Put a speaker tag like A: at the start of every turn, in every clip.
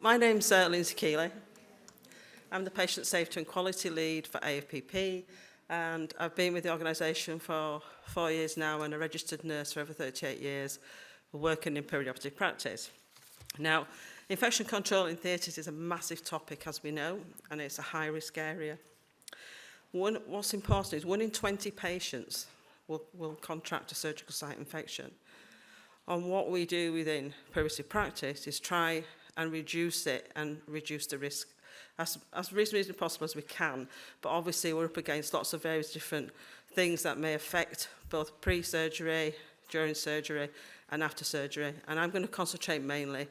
A: My name's Lindsay Keeley. I'm the Patient Safety and Quality Lead for AFPP, and I've been with the organisation for 4 years now and a registered nurse for over 38 years, working in perioperative practice. Now, infection control in theatres is a massive topic, as we know, and it's a high-risk area. What's important is 1 in 20 patients will contract a surgical site infection. And what we do within perioperative practice is try and reduce it and reduce the risk as reasonably possible as we can. But obviously we're up against lots of various different things that may affect both pre-surgery, during surgery and after surgery. And I'm going to concentrate mainly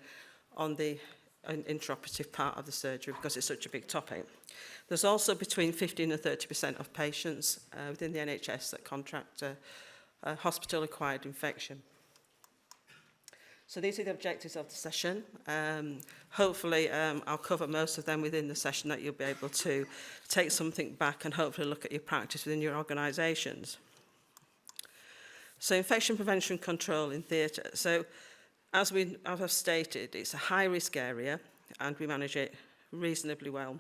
A: on the intraoperative part of the surgery because it's such a big topic. There's also between 15 and 30% of patients within the NHS that contract a hospital-acquired infection. So these are the objectives of the session. Hopefully I'll cover most of them within the session that you'll be able to take something back and hopefully look at your practice within your organisations. So infection prevention control in theatre. So as I've stated, it's a high-risk area and we manage it reasonably well.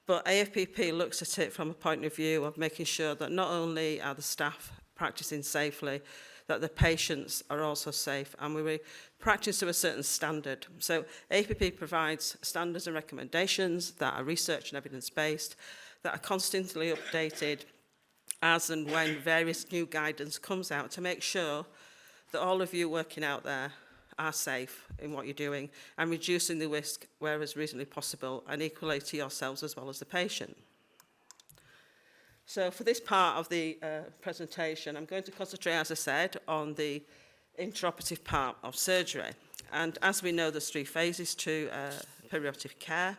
A: But AFPP looks at it from a point of view of making sure that not only are the staff practising safely, that the patients are also safe, and we practice to a certain standard. So AFPP provides standards and recommendations that are research and evidence-based, that are constantly updated as and when various new guidance comes out to make sure that all of you working out there are safe in what you're doing and reducing the risk where is reasonably possible, and equally to yourselves as well as the patient. So for this part of the presentation, I'm going to concentrate, as I said, on the intraoperative part of surgery. And as we know, there's 3 phases to perioperative care.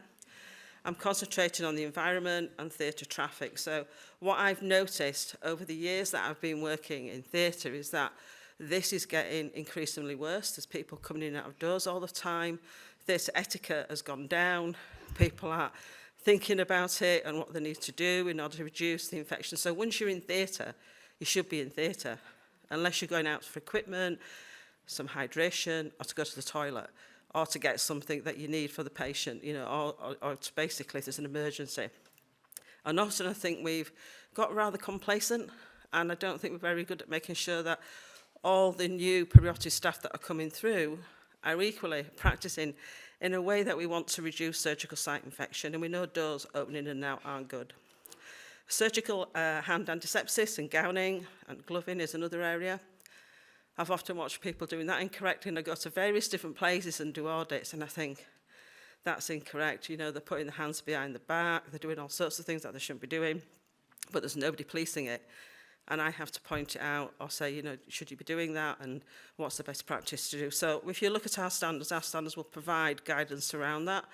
A: I'm concentrating on the environment and theatre traffic. So what I've noticed over the years that I've been working in theatre is that this is getting increasingly worse. There's people coming in and out of doors all the time. Theatre etiquette has gone down. People are thinking about it and what they need to do in order to reduce the infection. So once you're in theatre, you should be in theatre, unless you're going out for equipment, some hydration, or to go to the toilet, or to get something that you need for the patient, you know, or to basically if there's an emergency. And often I think we've got rather complacent, and I don't think we're very good at making sure that all the new perioperative staff that are coming through are equally practising in a way that we want to reduce surgical site infection, and we know doors opening and out aren't good. Surgical hand antisepsis and gowning and gloving is another area. I've often watched people doing that incorrectly, and I go to various different places and do audits, and I think that's incorrect. You know, they're putting the hands behind the back, they're doing all sorts of things that they shouldn't be doing, but there's nobody policing it. And I have to point it out or say, you know, should you be doing that and what's the best practice to do? So if you look at our standards will provide guidance around that.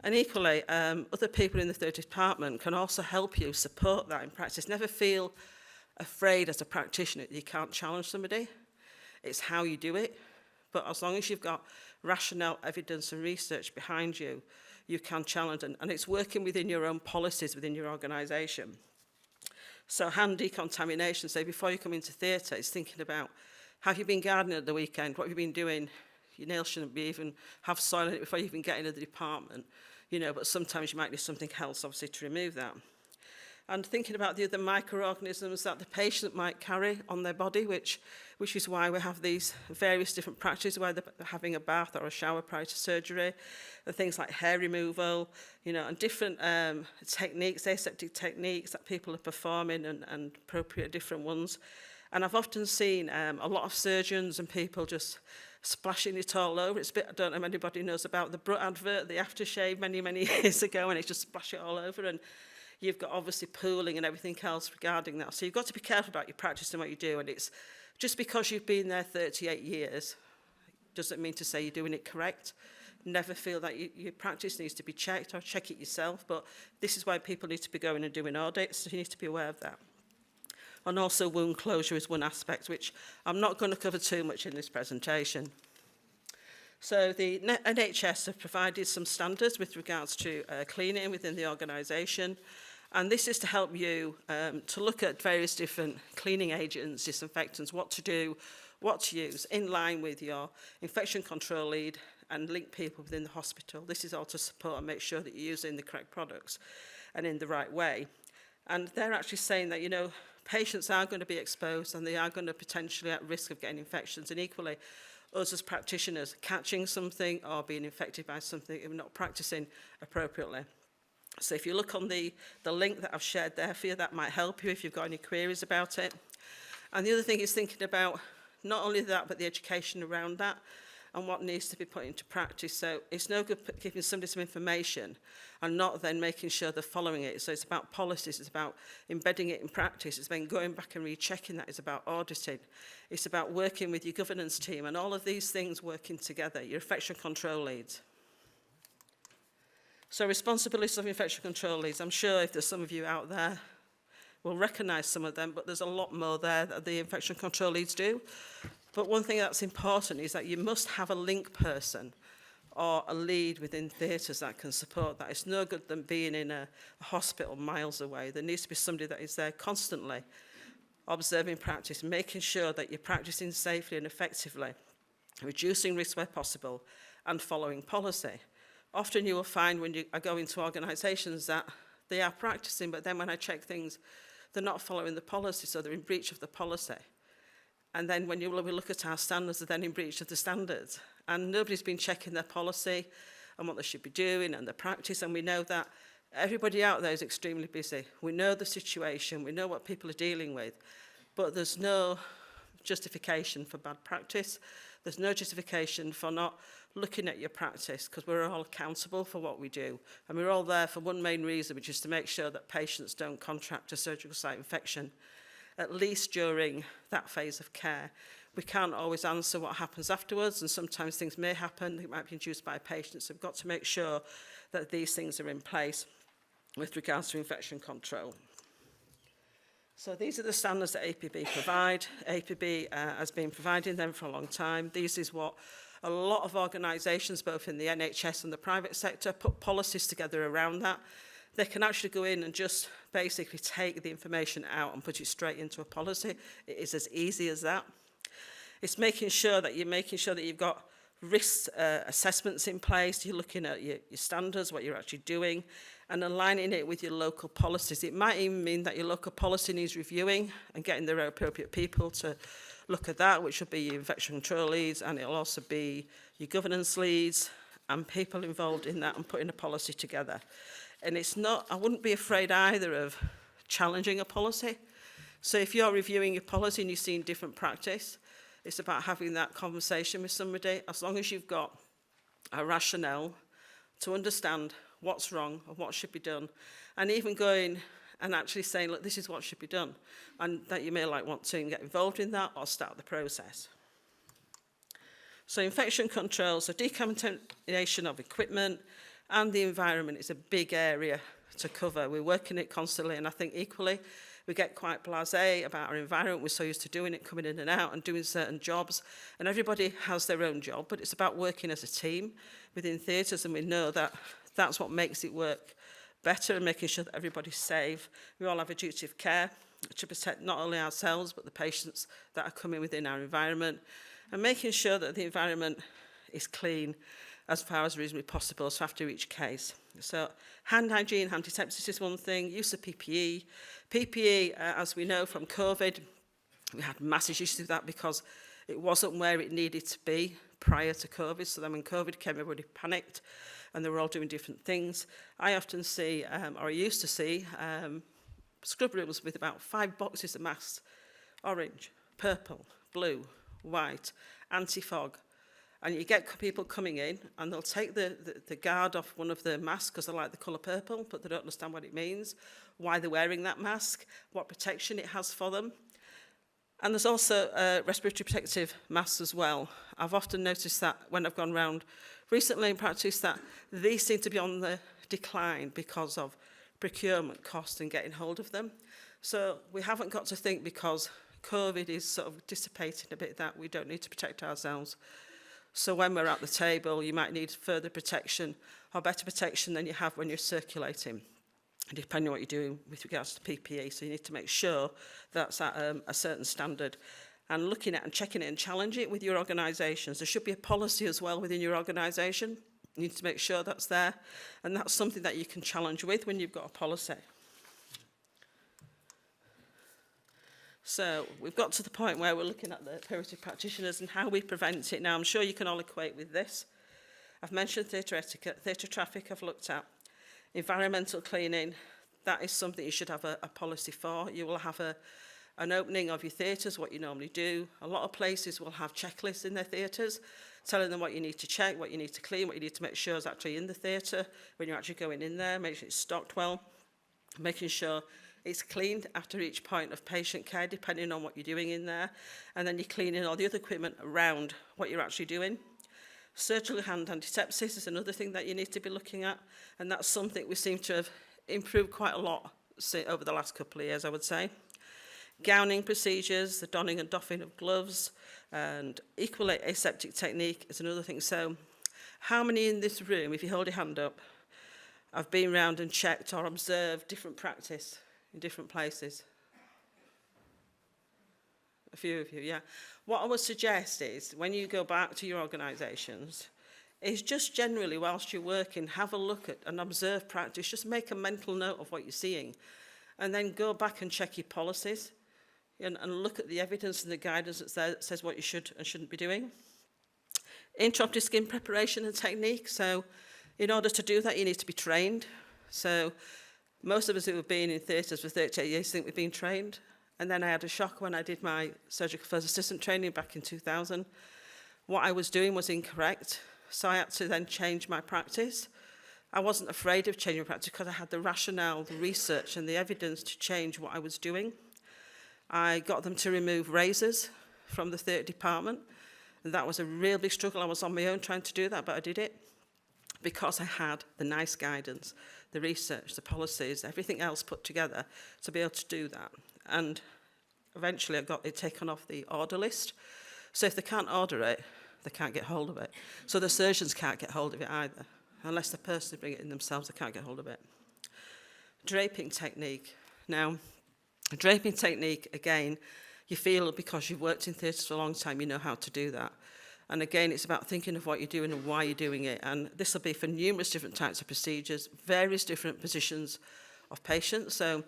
A: And equally, other people in the theatre department can also help you support that in practice. Never feel afraid as a practitioner that you can't challenge somebody. It's how you do it. But as long as you've got rationale, evidence and research behind you, you can challenge. And it's working within your own policies within your organisation. So hand decontamination, say before you come into theatre, it's thinking about, have you been gardening at the weekend? What have you been doing? Your nails shouldn't be even have soil in it before you even get into the department, you know, but sometimes you might do something else, obviously, to remove that. And thinking about the other microorganisms that the patient might carry on their body, which is why we have these various different practices, whether they're having a bath or a shower prior to surgery, and things like hair removal, you know, and different techniques, aseptic techniques that people are performing and appropriate different ones. And I've often seen a lot of surgeons and people just splashing it all over. It's a bit, I don't know if anybody knows about the Brut advert, the aftershave many, many years ago, and it's just splash it all over. And you've got obviously pooling and everything else regarding that. So you've got to be careful about your practice and what you do. And it's just because you've been there 38 years doesn't mean to say you're doing it correct. Never feel that your practice needs to be checked or check it yourself. But this is why people need to be going and doing audits. So you need to be aware of that. And also wound closure is one aspect, which I'm not going to cover too much in this presentation. So the NHS have provided some standards with regards to cleaning within the organisation. And this is to help you to look at various different cleaning agents, disinfectants, what to do, what to use, in line with your infection control lead and link people within the hospital. This is all to support and make sure that you're using the correct products and in the right way. And they're actually saying that, you know, patients are going to be exposed and they are going to potentially at risk of getting infections. And equally, us as practitioners catching something or being infected by something if we're not practicing appropriately. So if you look on the link that I've shared there for you, that might help you if you've got any queries about it. And the other thing is thinking about not only that, but the education around that and what needs to be put into practice. So it's no good giving somebody some information and not then making sure they're following it. So it's about policies, it's about embedding it in practice, it's then going back and rechecking that, it's about auditing, it's about working with your governance team and all of these things working together, your infection control leads. So responsibilities of infection control leads, I'm sure if there's some of you out there will recognise some of them, but there's a lot more there that the infection control leads do. But one thing that's important is that you must have a link person or a lead within theatres that can support that. It's no good them being in a hospital miles away. There needs to be somebody that is there constantly observing practice, making sure that you're practicing safely and effectively, reducing risk where possible, and following policy. Often you will find when you go into organisations that they are practicing, but then when I check things, they're not following the policy, so they're in breach of the policy. And then when we look at our standards, they're then in breach of the standards. And nobody's been checking their policy and what they should be doing and their practice. And we know that everybody out there is extremely busy. We know the situation, we know what people are dealing with, but there's no justification for bad practice. There's no justification for not looking at your practice, because we're all accountable for what we do. And we're all there for one main reason, which is to make sure that patients don't contract a surgical site infection, at least during that phase of care. We can't always answer what happens afterwards, and sometimes things may happen. It might be induced by a patient, so we've got to make sure that these things are in place with regards to infection control. So these are the standards that APB provide. APB has been providing them for a long time. This is what a lot of organisations, both in the NHS and the private sector, put policies together around that. They can actually go in and just basically take the information out and put it straight into a policy. It is as easy as that. It's making sure that you've got risk assessments in place. You're looking at your standards, what you're actually doing, and aligning it with your local policies. It might even mean that your local policy needs reviewing and getting the appropriate people to look at that, which will be your infection control leads, and it'll also be your governance leads and people involved in that and putting a policy together. And it's not, I wouldn't be afraid either of challenging a policy. So if you're reviewing your policy and you're seeing different practice, it's about having that conversation with somebody, as long as you've got a rationale to understand what's wrong and what should be done, and even going and actually saying, look, this is what should be done, and that you may want to get involved in that or start the process. So infection control, so decontamination of equipment and the environment is a big area to cover. We're working it constantly, and I think equally we get quite blasé about our environment. We're so used to doing it, coming in and out and doing certain jobs, and everybody has their own job, but it's about working as a team within theatres, and we know that that's what makes it work better and making sure that everybody's safe. We all have a duty of care to protect not only ourselves but the patients that are coming within our environment, and making sure that the environment is clean as far as reasonably possible, so after each case. So hand hygiene, antisepsis is one thing, use of PPE. PPE, as we know from COVID, we had massive issues with that because it wasn't where it needed to be prior to COVID. So then when COVID came, everybody panicked and they were all doing different things. I often see, or I used to see, scrub rooms with about 5 boxes of masks: orange, purple, blue, white, anti-fog. And you get people coming in and they'll take the guard off one of the masks because they like the colour purple, but they don't understand what it means, why they're wearing that mask, what protection it has for them. And there's also respiratory protective masks as well. I've often noticed that when I've gone round recently in practice that these seem to be on the decline because of procurement cost and getting hold of them. So we haven't got to think because COVID is sort of dissipating a bit that we don't need to protect ourselves. So when we're at the table, you might need further protection or better protection than you have when you're circulating, depending on what you're doing with regards to PPE. So you need to make sure that's at a certain standard. and looking at and checking it and challenging it with your organisations. There should be a policy as well within your organisation. You need to make sure that's there, and that's something that you can challenge with when you've got a policy. So we've got to the point where we're looking at the periodic practitioners and how we prevent it. Now, I'm sure you can all equate with this. I've mentioned theatre etiquette, theatre traffic I've looked at. Environmental cleaning, that is something you should have a policy for. You will have an opening of your theatres, what you normally do. A lot of places will have checklists in their theatres, telling them what you need to check, what you need to clean, what you need to make sure is actually in the theatre when you're actually going in there, make sure it's stocked well, making sure it's cleaned after each point of patient care, depending on what you're doing in there. And then you're cleaning all the other equipment around what you're actually doing. Surgical hand antisepsis is another thing that you need to be looking at. And that's something we seem to have improved quite a lot over the last couple of years, I would say. Gowning procedures, the donning and doffing of gloves, and equal aseptic technique is another thing. So how many in this room, if you hold your hand up, have been round and checked or observed different practice in different places? A few of you, yeah. What I would suggest is, when you go back to your organisations, is just generally, whilst you're working, have a look at and observe practice. Just make a mental note of what you're seeing. And then go back and check your policies and look at the evidence and the guidance that says what you should and shouldn't be doing. Intraoperative skin preparation and technique. So in order to do that, you need to be trained. So most of us who have been in theatres for 38 years think we've been trained. And then I had a shock when I did my surgical first assistant training back in 2000. What I was doing was incorrect, so I had to then change my practice. I wasn't afraid of changing my practice because I had the rationale, the research and the evidence to change what I was doing. I got them to remove razors from the theatre department. And that was a real big struggle. I was on my own trying to do that, but I did it because I had the nice guidance, the research, the policies, everything else put together to be able to do that. And eventually I got it taken off the order list. So if they can't order it, they can't get hold of it. So the surgeons can't get hold of it either. Unless the person bring it in themselves, they can't get hold of it. Draping technique. Now, draping technique, again, you feel because you've worked in theatres for a long time, you know how to do that. And again, it's about thinking of what you're doing and why you're doing it. And this will be for numerous different types of procedures, various different positions of patients. So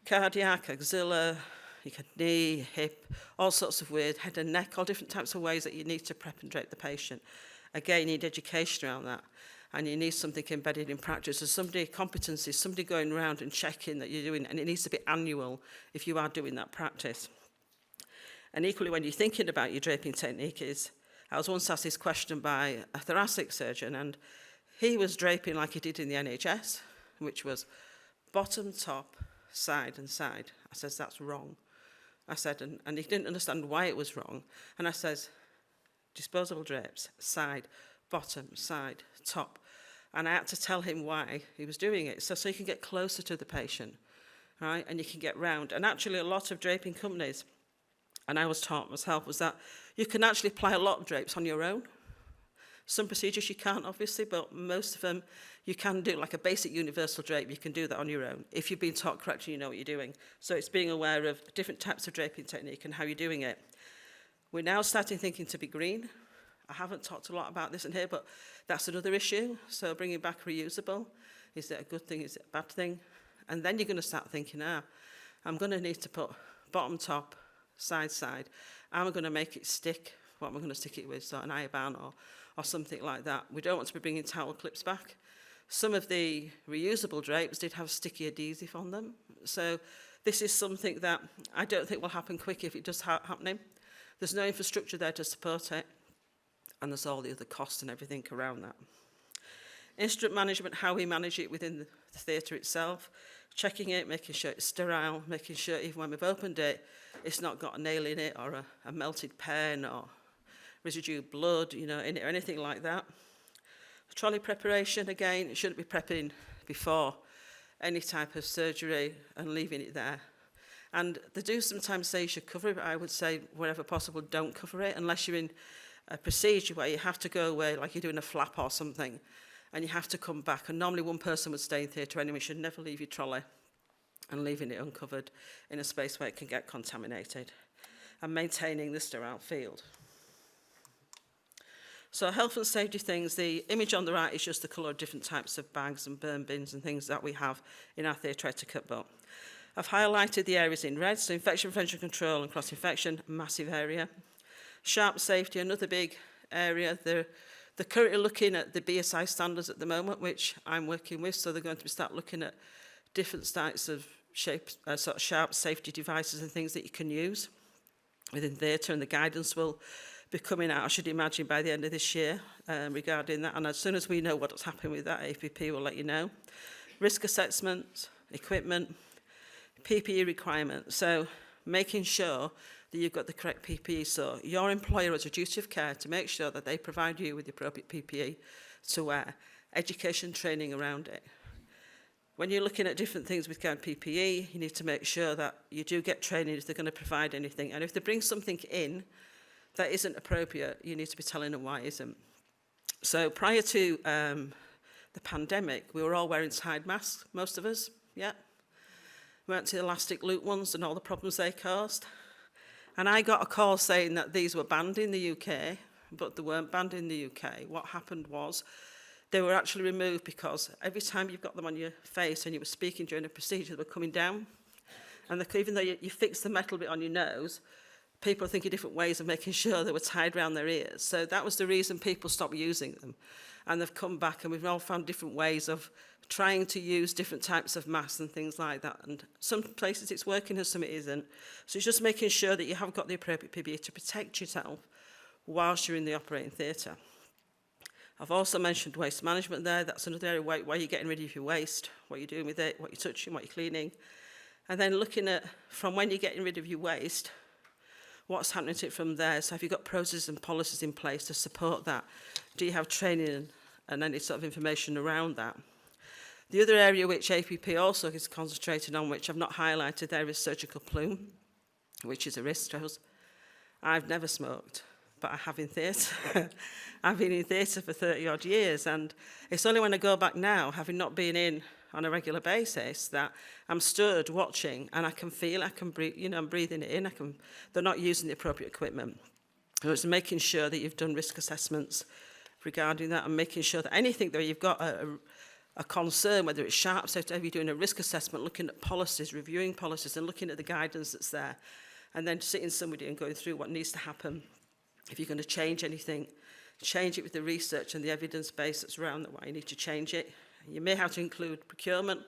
A: cardiac, axilla, you could knee, hip, all sorts of weird, head and neck, all different types of ways that you need to prep and drape the patient. Again, you need education around that. And you need something embedded in practice. There's somebody, competency, somebody going around and checking that you're doing, and it needs to be annual if you are doing that practice. And equally, when you're thinking about your draping technique I was once asked this question by a thoracic surgeon, and he was draping like he did in the NHS, which was bottom, top, side and side. I says, that's wrong. I said, and he didn't understand why it was wrong. And I says, disposable drapes, side, bottom, side, top. And I had to tell him why he was doing it, so you can get closer to the patient, right? And you can get round. And actually a lot of draping companies, and I was taught myself, was that you can actually apply a lot of drapes on your own. Some procedures you can't, obviously, but most of them you can do, like a basic universal drape, you can do that on your own. If you've been taught correctly, you know what you're doing. So it's being aware of different types of draping technique and how you're doing it. We're now starting thinking to be green. I haven't talked a lot about this in here, but that's another issue. So bringing back reusable, is it a good thing, is it a bad thing? And then you're going to start thinking, I'm going to need to put bottom, top, side, side. Am I going to make it stick? What am I going to stick it with? So an IABAN or something like that. We don't want to be bringing towel clips back. Some of the reusable drapes did have sticky adhesive on them. So this is something that I don't think will happen quick if it does happening. There's no infrastructure there to support it. And there's all the other costs and everything around that. Instrument management, how we manage it within the theatre itself. Checking it, making sure it's sterile, making sure even when we've opened it, it's not got a nail in it or a melted pen or residue blood, in it or anything like that. Trolley preparation, again, it shouldn't be prepping before any type of surgery and leaving it there. And they do sometimes say you should cover it, but I would say wherever possible, don't cover it unless you're in a procedure where you have to go away, like you're doing a flap or something, and you have to come back. And normally one person would stay in theatre anyway. You should never leave your trolley and leaving it uncovered in a space where it can get contaminated. and maintaining the sterile field. So health and safety things, the image on the right is just the colour of different types of bags and burn bins and things that we have in our theatre etiquette book. I've highlighted the areas in red, so infection prevention control and cross-infection, massive area. Sharp safety, another big area. They're currently looking at the BSI standards at the moment, which I'm working with, so they're going to start looking at different types of sort of sharp safety devices and things that you can use within theatre, and the guidance will be coming out, I should imagine, by the end of this year regarding that. And as soon as we know what's happening with that, APP will let you know. Risk assessment, equipment, PPE requirements. So making sure that you've got the correct PPE. So your employer has a duty of care to make sure that they provide you with the appropriate PPE to wear. Education training around it. When you're looking at different things with kind of PPE, you need to make sure that you do get training if they're going to provide anything. And if they bring something in that isn't appropriate, you need to be telling them why it isn't. So prior to the pandemic, we were all wearing side masks, most of us, yeah. We went to the elastic loop ones and all the problems they caused. And I got a call saying that these were banned in the UK, but they weren't banned in the UK. What happened was they were actually removed because every time you've got them on your face and you were speaking during a procedure, they were coming down. And even though you fixed the metal bit on your nose, people are thinking different ways of making sure they were tied around their ears. So that was the reason people stopped using them. And they've come back, and we've all found different ways of trying to use different types of masks and things like that. And some places it's working and some it isn't. So it's just making sure that you have got the appropriate PPE to protect yourself whilst you're in the operating theatre. I've also mentioned waste management there. That's another area where you're getting rid of your waste, what you're doing with it, what you're touching, what you're cleaning. And then looking at, from when you're getting rid of your waste, what's happening to it from there. So have you got processes and policies in place to support that? Do you have training and any sort of information around that? The other area which APP also is concentrating on, which I've not highlighted there, is surgical plume, which is a risk to us. I've never smoked, but I have in theatre. I've been in theatre for 30 odd years, and it's only when I go back now, having not been in on a regular basis, that I'm stood watching and I can feel, I can breathe, you know, I'm breathing it in, they're not using the appropriate equipment. So it's making sure that you've done risk assessments regarding that and making sure that anything that you've got a concern, whether it's sharp safety, you're doing a risk assessment, looking at policies, reviewing policies and looking at the guidance that's there, and then sitting somebody and going through what needs to happen. If you're going to change anything, change it with the research and the evidence base that's around that, why you need to change it. You may have to include procurement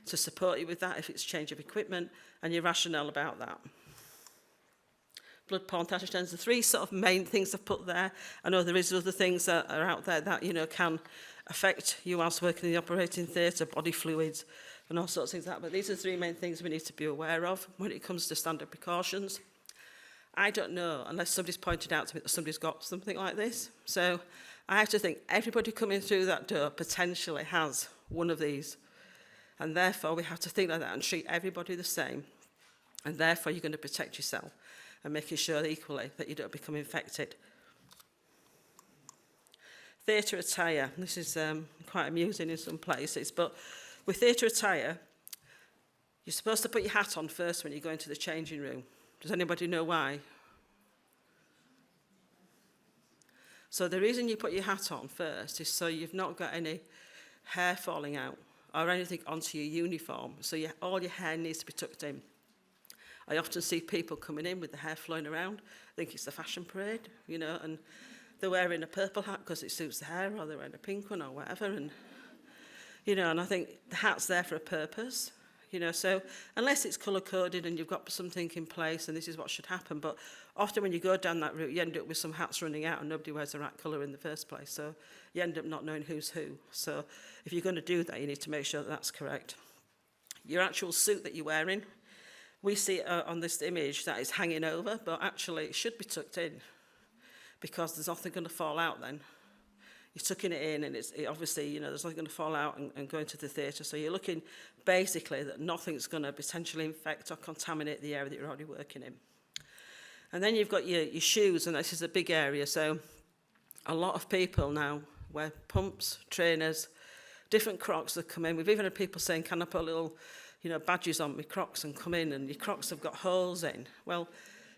A: to support you with that if it's change of equipment, and your rationale about that. Blood-borne pathogens, the three sort of main things I've put there. I know there is other things that are out there that, you know, can affect you whilst working in the operating theatre, body fluids and all sorts of things like that. But these are the three main things we need to be aware of when it comes to standard precautions. I don't know, unless somebody's pointed out to me that somebody's got something like this. So I have to think everybody coming through that door potentially has one of these. And therefore, we have to think like that and treat everybody the same. And therefore, you're going to protect yourself and making sure equally that you don't become infected. Theatre attire. This is quite amusing in some places, but with theatre attire, you're supposed to put your hat on first when you go into the changing room. Does anybody know why? So the reason you put your hat on first is so you've not got any hair falling out or anything onto your uniform. So all your hair needs to be tucked in. I often see people coming in with the hair flowing around. I think it's the fashion parade, you know, and they're wearing a purple hat because it suits the hair, or they're wearing a pink one or whatever. And, you know, and I think the hat's there for a purpose. You know, so unless it's colour-coded and you've got something in place and this is what should happen, but often when you go down that route, you end up with some hats running out and nobody wears the right colour in the first place. So you end up not knowing who's who. So if you're going to do that, you need to make sure that that's correct. Your actual suit that you're wearing, we see on this image that it's hanging over, but actually it should be tucked in because there's nothing going to fall out then. You're tucking it in, and obviously, you know, there's nothing going to fall out and go into the theatre. So you're looking basically that nothing's going to potentially infect or contaminate the area that you're already working in. And then you've got your shoes, and this is a big area. So a lot of people now wear pumps, trainers, different Crocs that come in. We've even had people saying, can I put little, you know, badges on my Crocs and come in, and your Crocs have got holes in. Well,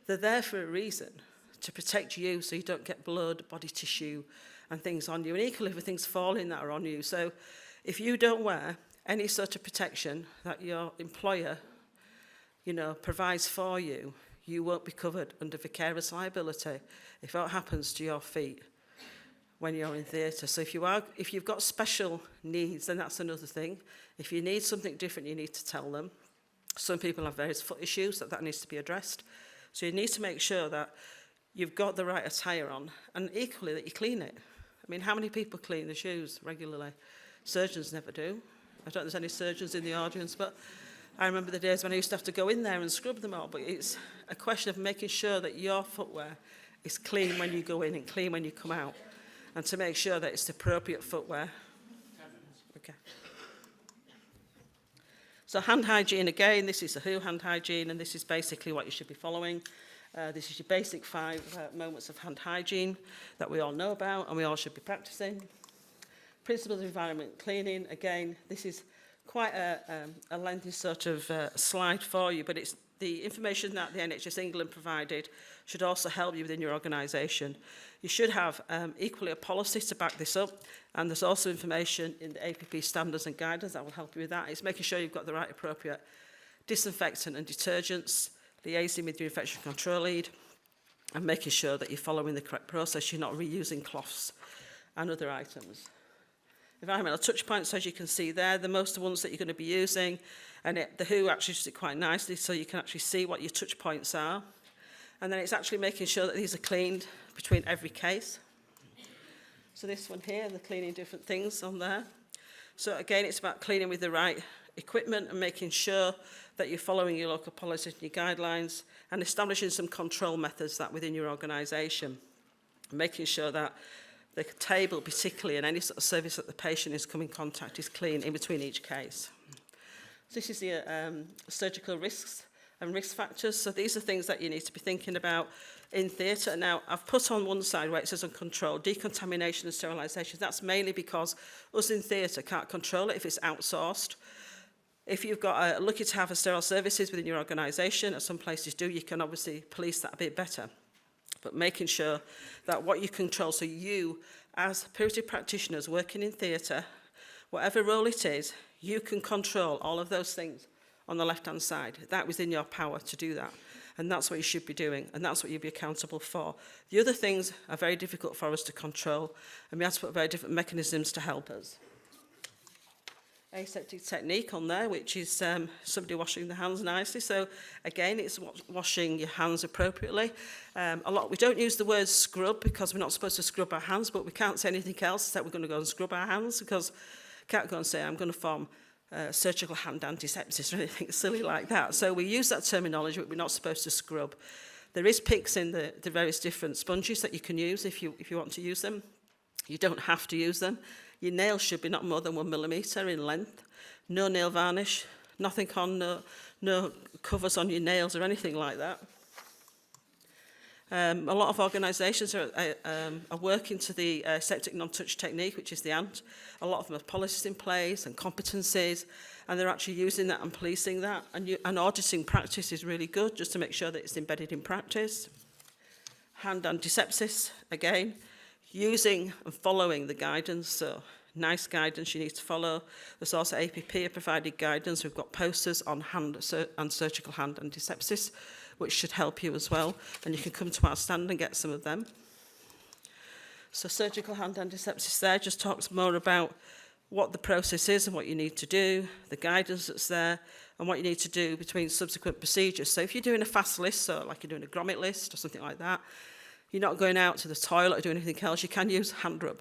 A: They're there for a reason, to protect you so you don't get blood, body tissue and things on you. And equally for things falling that are on you. So if you don't wear any sort of protection that your employer, provides for you, you won't be covered under vicarious liability if that happens to your feet when you're in theatre. So if you've got special needs, then that's another thing. If you need something different, you need to tell them. Some people have various foot issues that needs to be addressed. So you need to make sure that you've got the right attire on, and equally that you clean it. I mean, how many people clean the shoes regularly? Surgeons never do. I don't know if there's any surgeons in the audience, but I remember the days when I used to have to go in there and scrub them all. But it's a question of making sure that your footwear is clean when you go in and clean when you come out, and to make sure that it's the appropriate footwear. Okay. So hand hygiene again, this is the WHO hand hygiene, and this is basically what you should be following. This is your basic 5 moments of hand hygiene that we all know about and we all should be practicing. Principles of environment cleaning, again, this is quite a lengthy sort of slide for you, but it's the information that the NHS England provided should also help you within your organisation. You should have equally a policy to back this up, and there's also information in the APP standards and guidance that will help you with that. It's making sure you've got the right appropriate disinfectant and detergents, liaising with your infection control lead, and making sure that you're following the correct process. You're not reusing cloths and other items. Environmental touch points, as you can see there, the most ones that you're going to be using, and the WHO actually does it quite nicely so you can actually see what your touch points are. And then it's actually making sure that these are cleaned between every case. So this one here, they're cleaning different things on there. So again, it's about cleaning with the right equipment and making sure that you're following your local policies and your guidelines, and establishing some control methods that within your organisation, making sure that the table particularly and any sort of service that the patient is coming in contact is clean in between each case. So this is the surgical risks and risk factors. So these are things that you need to be thinking about in theatre. Now, I've put on one side where it says uncontrolled, decontamination and sterilisation. That's mainly because us in theatre can't control it if it's outsourced. If you've got lucky to have a sterile services within your organisation, as some places do, you can obviously police that a bit better. But making sure that what you control, so you, as purity practitioners working in theatre, whatever role it is, you can control all of those things on the left-hand side. That was in your power to do that. And that's what you should be doing, and that's what you'll be accountable for. The other things are very difficult for us to control, and we have to put very different mechanisms to help us. Aseptic technique on there, which is somebody washing their hands nicely. So again, it's washing your hands appropriately. We don't use the word scrub because we're not supposed to scrub our hands, but we can't say anything else except we're going to go and scrub our hands, because we can't go and say I'm going to form surgical hand antisepsis or anything silly like that. So we use that terminology, but we're not supposed to scrub. There is picks in the various different sponges that you can use if you want to use them. You don't have to use them. Your nails should be not more than 1 millimetre in length. No nail varnish, nothing on, no covers on your nails or anything like that. A lot of organisations are working to the aseptic non-touch technique, which is the ANT. A lot of them have policies in place and competencies, and they're actually using that and policing that. And auditing practice is really good, just to make sure that it's embedded in practice. Hand antisepsis, again, using and following the guidance, so nice guidance you need to follow. There's also APP provided guidance. We've got posters on hand and surgical hand antisepsis, which should help you as well. And you can come to our stand and get some of them. So surgical hand antisepsis there just talks more about what the process is and what you need to do, the guidance that's there, and what you need to do between subsequent procedures. So if you're doing a fast list, so like you're doing a grommet list or something like that, you're not going out to the toilet or doing anything else, you can use hand rub.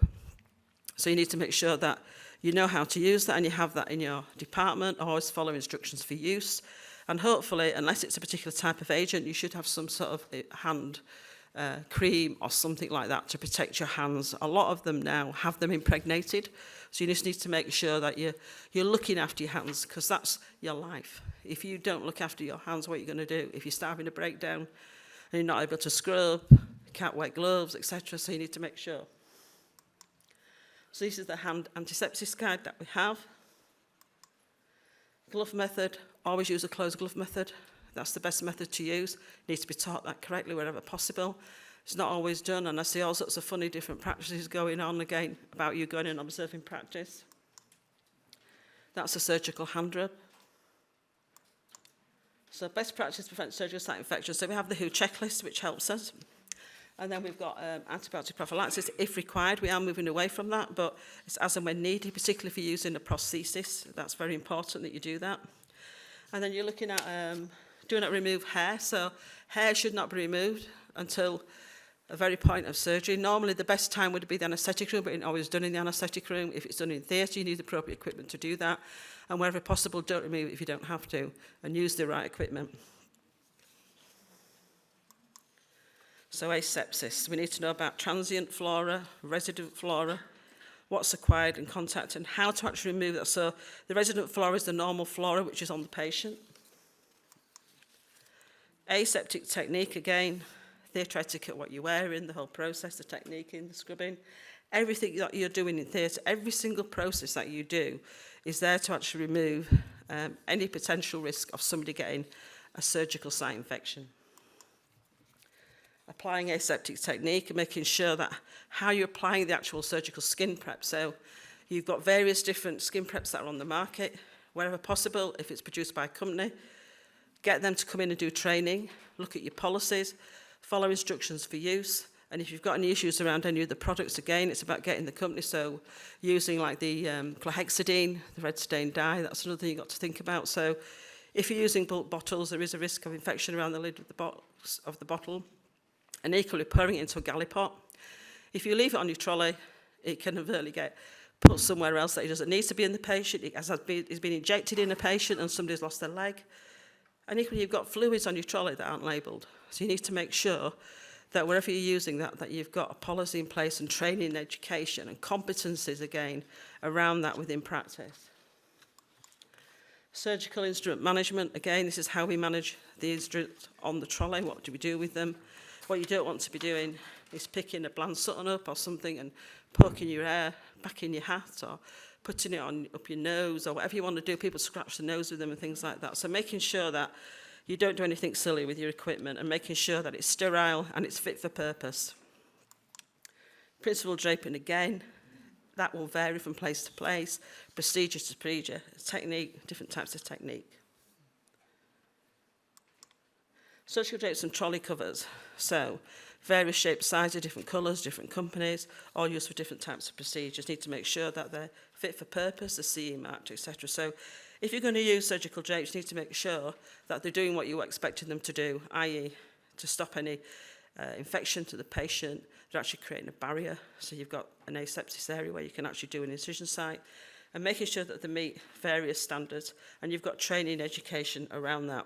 A: So you need to make sure that you know how to use that and you have that in your department. Always follow instructions for use. And hopefully, unless it's a particular type of agent, you should have some sort of hand cream or something like that to protect your hands. A lot of them now have them impregnated. So you just need to make sure that you're looking after your hands, because that's your life. If you don't look after your hands, what are you going to do? If you're starving a breakdown and you're not able to scrub, can't wear gloves, etc. So you need to make sure. So this is the hand antisepsis guide that we have. Glove method, always use a closed glove method. That's the best method to use. You need to be taught that correctly wherever possible. It's not always done, and I see all sorts of funny different practices going on again about you going and observing practice. That's a surgical hand rub. So best practice to prevent surgical site infections. So we have the WHO checklist, which helps us. And then we've got antibiotic prophylaxis, if required. We are moving away from that, but it's as and when needed, particularly if you're using a prosthesis. That's very important that you do that. And then you're looking at do not remove hair. So hair should not be removed until a very point of surgery. Normally, the best time would be the anaesthetic room, but it's always done in the anaesthetic room. If it's done in theatre, you need the appropriate equipment to do that. And wherever possible, don't remove it if you don't have to, and use the right equipment. So asepsis, we need to know about transient flora, resident flora, what's acquired in contact, and how to actually remove that. So the resident flora is the normal flora, which is on the patient. Aseptic technique, again, theatre etiquette, what you're wearing, the whole process, the technique in the scrubbing. Everything that you're doing in theatre, every single process that you do is there to actually remove any potential risk of somebody getting a surgical site infection. Applying aseptic technique and making sure that how you're applying the actual surgical skin prep. So you've got various different skin preps that are on the market. Wherever possible, if it's produced by a company, get them to come in and do training, look at your policies, follow instructions for use. And if you've got any issues around any of the products, again, it's about getting the company. So using like the chlorhexidine, the red stain dye, that's another thing you've got to think about. So if you're using bulk bottles, there is a risk of infection around the lid of the box of the bottle. And equally pouring it into a gallipot. If you leave it on your trolley, it can overtly get put somewhere else that it doesn't need to be in the patient. It's been injected in a patient and somebody's lost their leg. And equally, you've got fluids on your trolley that aren't labelled. So you need to make sure that wherever you're using that you've got a policy in place and training and education and competencies, again, around that within practice. Surgical instrument management, again, this is how we manage the instruments on the trolley. What do we do with them? What you don't want to be doing is picking a Bland Sutton up or something and poking your hair back in your hat or putting it on up your nose or whatever you want to do. People scratch the nose with them and things like that. So making sure that you don't do anything silly with your equipment and making sure that it's sterile and it's fit for purpose. Principal draping, again, that will vary from place to place, procedure to procedure, technique, different types of technique. Surgical drapes and trolley covers. So various shapes, sizes, different colours, different companies, all used for different types of procedures. Need to make sure that they're fit for purpose, the CE marked, etc. So if you're going to use surgical drapes, you need to make sure that they're doing what you expected them to do, i.e. to stop any infection to the patient. They're actually creating a barrier. So you've got an asepsis area where you can actually do an incision site and making sure that they meet various standards, and you've got training and education around that.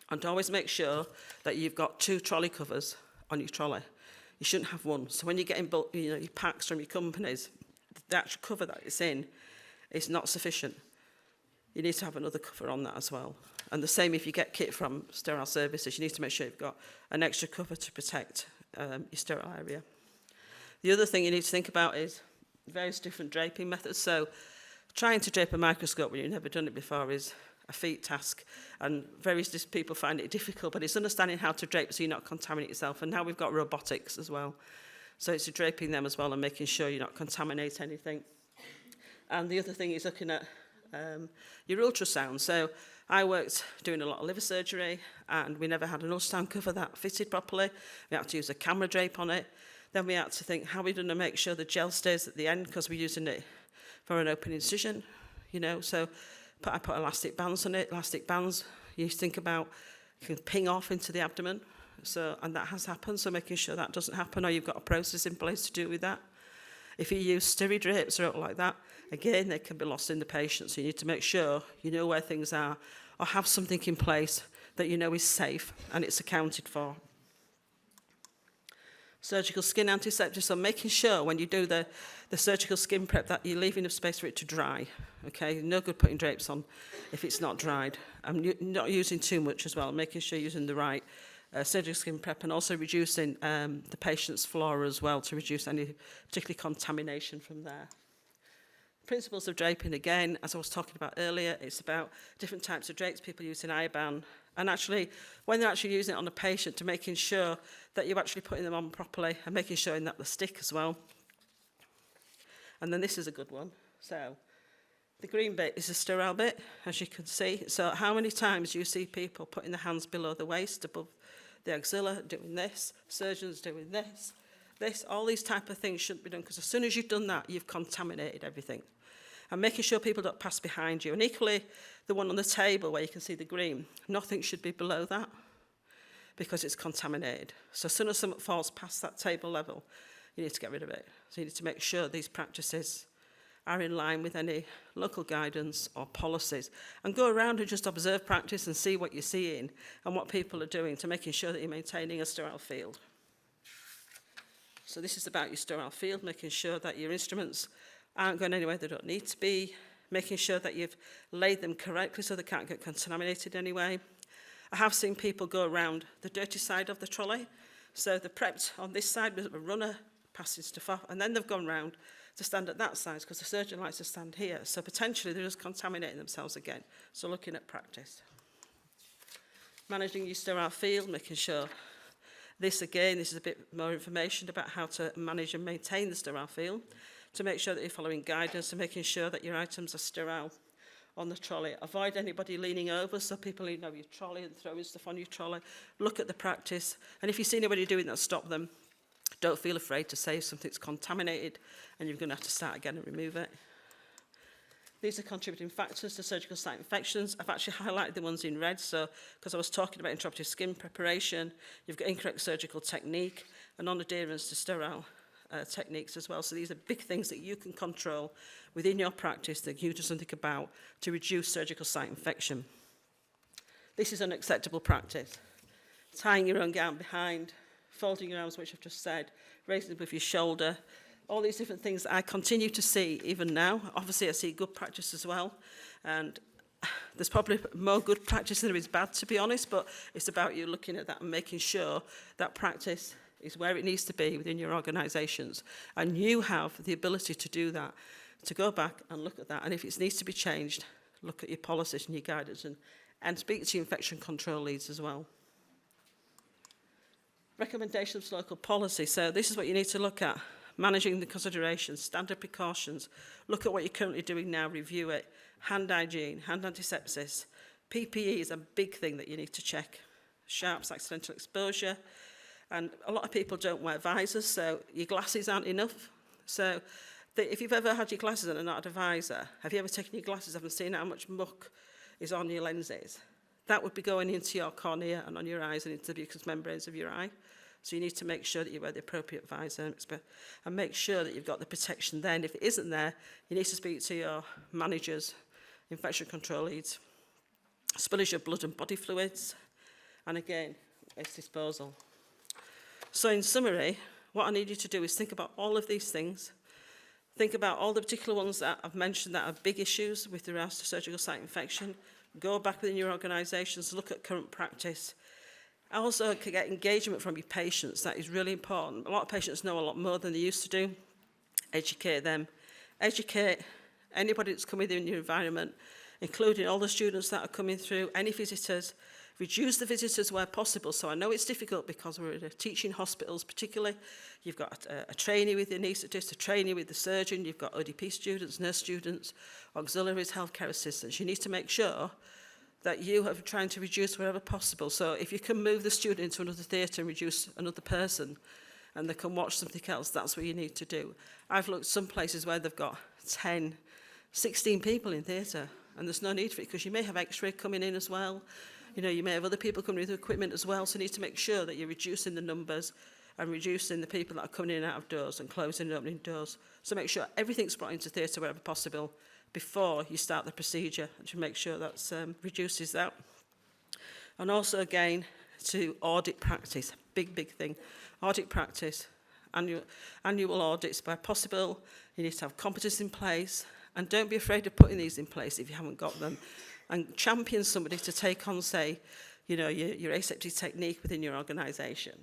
A: And always make sure that you've got 2 trolley covers on your trolley. You shouldn't have one. So when you're getting your packs from your companies, the actual cover that it's in is not sufficient. You need to have another cover on that as well. And the same if you get kit from sterile services, you need to make sure you've got an extra cover to protect your sterile area. The other thing you need to think about is various different draping methods. So trying to drape a microscope when you've never done it before is a feat task, and various people find it difficult, but it's understanding how to drape so you're not contaminating yourself. And now we've got robotics as well. So it's draping them as well and making sure you're not contaminating anything. And the other thing is looking at your ultrasound. So I worked doing a lot of liver surgery, and we never had an ultrasound cover that fitted properly. We had to use a camera drape on it. Then we had to think, how are we going to make sure the gel stays at the end, because we're using it for an open incision, so I put elastic bands on it. Elastic bands, you think about, can ping off into the abdomen. So, and that has happened, so making sure that doesn't happen, or you've got a process in place to do with that. If you use steri drapes or something like that, again, they can be lost in the patient. So you need to make sure you know where things are, or have something in place that you know is safe and it's accounted for. Surgical skin antiseptic, so making sure when you do the surgical skin prep that you're leaving enough space for it to dry. Okay, no good putting drapes on if it's not dried. I'm not using too much as well, making sure you're using the right surgical skin prep, and also reducing the patient's flora as well to reduce any particular contamination from there. Principles of draping, again, as I was talking about earlier, it's about different types of drapes. People using IBAN, And actually, when they're actually using it on a patient, to making sure that you're actually putting them on properly and making sure that they stick as well. And then this is a good one. So the green bit is the sterile bit, as you can see. So how many times do you see people putting their hands below the waist, above the axilla, doing this, surgeons doing this, all these type of things shouldn't be done, because as soon as you've done that, you've contaminated everything. And making sure people don't pass behind you. And equally, the one on the table where you can see the green, nothing should be below that because it's contaminated. So as soon as something falls past that table level, you need to get rid of it. So you need to make sure these practices are in line with any local guidance or policies. And go around and just observe practice and see what you're seeing and what people are doing to making sure that you're maintaining a sterile field. So this is about your sterile field, making sure that your instruments aren't going anywhere they don't need to be, making sure that you've laid them correctly so they can't get contaminated anyway. I have seen people go around the dirty side of the trolley. So they're prepped on this side with a runner, passing stuff off, and then they've gone round to stand at that side because the surgeon likes to stand here. So potentially they're just contaminating themselves again. So looking at practice. Managing your sterile field, making sure this is a bit more information about how to manage and maintain the sterile field, to make sure that you're following guidance and making sure that your items are sterile on the trolley. Avoid anybody leaning over, so people leaning over your trolley and throwing stuff on your trolley. Look at the practice, and if you see anybody doing that, stop them. Don't feel afraid to say if something's contaminated and you're going to have to start again and remove it. These are contributing factors to surgical site infections. I've actually highlighted the ones in red, so because I was talking about intraoperative skin preparation, you've got incorrect surgical technique and non-adherence to sterile techniques as well. So these are big things that you can control within your practice that you do something about to reduce surgical site infection. This is unacceptable practice. Tying your own gown behind, folding your arms, which I've just said, raising them with your shoulder, all these different things that I continue to see even now. Obviously, I see good practice as well, and there's probably more good practice than there is bad, to be honest, but it's about you looking at that and making sure that practice is where it needs to be within your organisations, and you have the ability to do that, to go back and look at that, and if it needs to be changed, look at your policies and your guidance, and speak to your infection control leads as well. Recommendations for local policy. So this is what you need to look at. Managing the considerations, standard precautions. Look at what you're currently doing now, review it. Hand hygiene, hand antisepsis. PPE is a big thing that you need to check. Sharps, accidental exposure. And a lot of people don't wear visors, so your glasses aren't enough. So if you've ever had your glasses and not had a visor, have you ever taken your glasses off and seen how much muck is on your lenses? That would be going into your cornea and on your eyes and into the mucous membranes of your eye. So you need to make sure that you wear the appropriate visor and make sure that you've got the protection there. And if it isn't there, you need to speak to your managers, infection control leads, spillage of blood and body fluids, and again, waste disposal. So in summary, what I need you to do is think about all of these things. Think about all the particular ones that I've mentioned that are big issues with regards to surgical site infection. Go back within your organisations, look at current practice. Also, get engagement from your patients. That is really important. A lot of patients know a lot more than they used to do. Educate them. Educate anybody that's coming in your environment, including all the students that are coming through, any visitors. Reduce the visitors where possible. So I know it's difficult because we're in teaching hospitals particularly. You've got a trainee with the anaesthetist, a trainee with the surgeon, you've got ODP students, nurse students, auxiliaries, healthcare assistants. You need to make sure that you are trying to reduce wherever possible. So if you can move the student into another theatre and reduce another person and they can watch something else, that's what you need to do. I've looked some places where they've got 10, 16 people in theatre and there's no need for it because you may have x-ray coming in as well. You know, you may have other people coming with equipment as well, so you need to make sure that you're reducing the numbers and reducing the people that are coming in and out of doors and closing and opening doors. So make sure everything's brought into theatre wherever possible before you start the procedure to make sure that reduces that. And also, again, to audit practice, big thing. Audit practice, annual audits where possible. You need to have competence in place, and don't be afraid of putting these in place if you haven't got them. And champion somebody to take on, say, you know, your aseptic technique within your organisation.